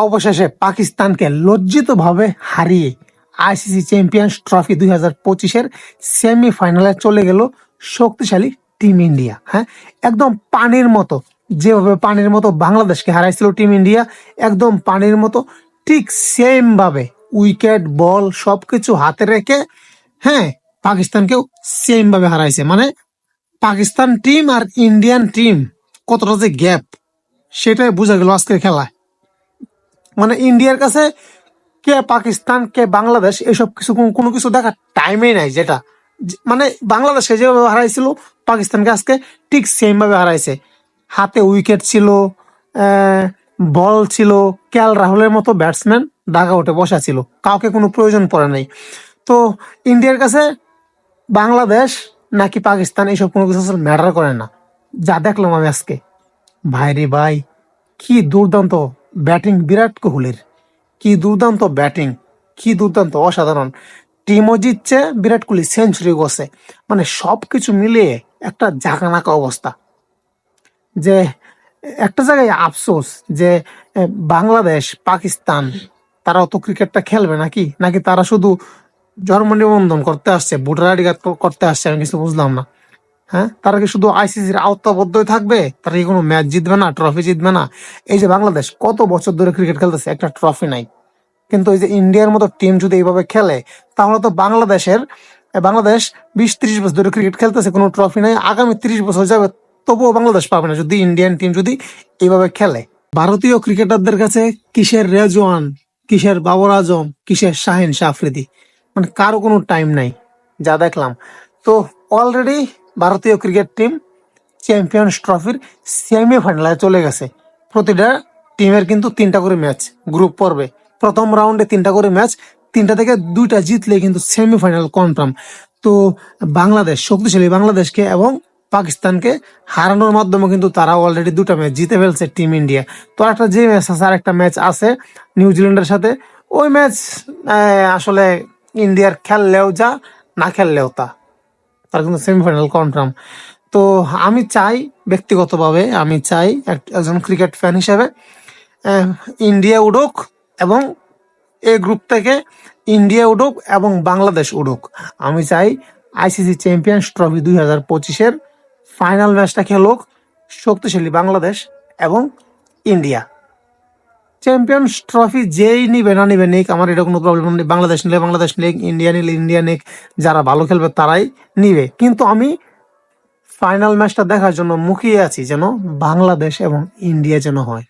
অবশেষে পাকিস্তানকে লজ্জিতভাবে হারিয়ে আইসিসি চ্যাম্পিয়ন্স ট্রফি 2025-এর সেমিফাইনালে চলে গেল শক্তিশালী টিম ইন্ডিয়া। হ্যাঁ, একদম পানির মতো, যেভাবে পানির মতো বাংলাদেশকে হারাইছিল টিম ইন্ডিয়া, একদম পানির মতো ঠিক সেম ভাবে উইকেট বল সবকিছু হাতে রেখে, হ্যাঁ, পাকিস্তানকেও সেম ভাবে হারাইছে। মানে পাকিস্তান টিম আর ইন্ডিয়ান টিম কতটা যে গ্যাপ, সেটাই বোঝা গেল আজকের খেলায়। মানে ইন্ডিয়ার কাছে কে পাকিস্তান কে বাংলাদেশ এসব কিছু কোনো কিছু দেখার টাইমই নাই। যেটা মানে বাংলাদেশকে যেভাবে হারাইছিল পাকিস্তানকে আজকে ঠিক সেম ভাবে হারাইছে। হাতে উইকেট ছিল, বল ছিল, রাহুলের মতো ব্যাটসম্যান ডাগা উঠে বসা ছিল, কাউকে কোনো প্রয়োজন পড়ে নাই। তো ইন্ডিয়ার কাছে বাংলাদেশ নাকি পাকিস্তান এসব কোনো কিছু ম্যাটার করে না। যা দেখলাম আমি আজকে, ভাই রে ভাই, কি দুর্দান্ত ব্যাটিং বিরাট কোহলির, কি দুর্দান্ত ব্যাটিং, কি দুর্দান্ত, অসাধারণ। টিমও জিতছে, বিরাট কোহলি সেঞ্চুরি করছে। মানে সবকিছু মিলিয়ে একটা জাকানাকা অবস্থা। যে একটা জায়গায় আফসোস যে বাংলাদেশ পাকিস্তান তারা অত ক্রিকেটটা খেলবে নাকি, নাকি তারা শুধু জন্ম নিবন্ধন করতে আসছে, ভোটার আইডি কার্ড করতে আসছে, আমি কিছু বুঝলাম না। হ্যাঁ, তারা কি শুধু আইসিসির আওতাবদ্ধই থাকবে? তারা কি কোনো ম্যাচ জিতবে না, ট্রফি জিতবে না? এই যে বাংলাদেশ কত বছর ধরে ক্রিকেট খেলতেছে, একটা ট্রফি নাই। কিন্তু এই যে ইন্ডিয়ার মতো টিম যদি এইভাবে খেলে, তাহলে তো বাংলাদেশ 20-30 বছর ধরে ক্রিকেট খেলতেছে, কোনো ট্রফি নাই, আগামী 30 বছর যাবে তবুও বাংলাদেশ পাবে না যদি ইন্ডিয়ান টিম যদি এইভাবে খেলে। ভারতীয় ক্রিকেটারদের কাছে কিসের রেজওয়ান, কিসের বাবর আজম, কিসের শাহিন শাহ আফ্রিদি, মানে কারো কোনো টাইম নাই, যা দেখলাম। তো অলরেডি ভারতীয় ক্রিকেট টিম চ্যাম্পিয়ন্স ট্রফির সেমিফাইনালে চলে গেছে। প্রতিটা টিমের কিন্তু 3টা করে ম্যাচ গ্রুপ পর্বে, প্রথম রাউন্ডে 3টা করে ম্যাচ, 3টা থেকে 2টা জিতলে কিন্তু সেমিফাইনাল কনফার্ম। তো বাংলাদেশ, শক্তিশালী বাংলাদেশকে এবং পাকিস্তানকে হারানোর মাধ্যমে কিন্তু তারা অলরেডি 2টা ম্যাচ জিতে ফেলছে টিম ইন্ডিয়া। তো একটা যে ম্যাচ আছে, আর একটা ম্যাচ আছে নিউজিল্যান্ডের সাথে, ওই ম্যাচ আসলে ইন্ডিয়ার খেললেও যা, না খেললেও তা, তার কিন্তু সেমিফাইনাল কনফার্ম। তো আমি চাই, ব্যক্তিগতভাবে আমি চাই একজন ক্রিকেট ফ্যান হিসেবে ইন্ডিয়া উঠুক, এবং এই গ্রুপ থেকে ইন্ডিয়া উঠুক এবং বাংলাদেশ উঠুক। আমি চাই আইসিসি চ্যাম্পিয়ন্স ট্রফি 2025-এর ফাইনাল ম্যাচটা খেলুক শক্তিশালী বাংলাদেশ এবং ইন্ডিয়া। চ্যাম্পিয়ন্স ট্রফি যেই নিবে না নিবে নিক, আমার এটা কোনো প্রবলেম নেই। বাংলাদেশ নিলে বাংলাদেশ নিক, ইন্ডিয়া নিলে ইন্ডিয়া নিক, যারা ভালো খেলবে তারাই নিবে। কিন্তু আমি ফাইনাল ম্যাচটা দেখার জন্য মুখিয়ে আছি যেন বাংলাদেশ এবং ইন্ডিয়া যেন হয়।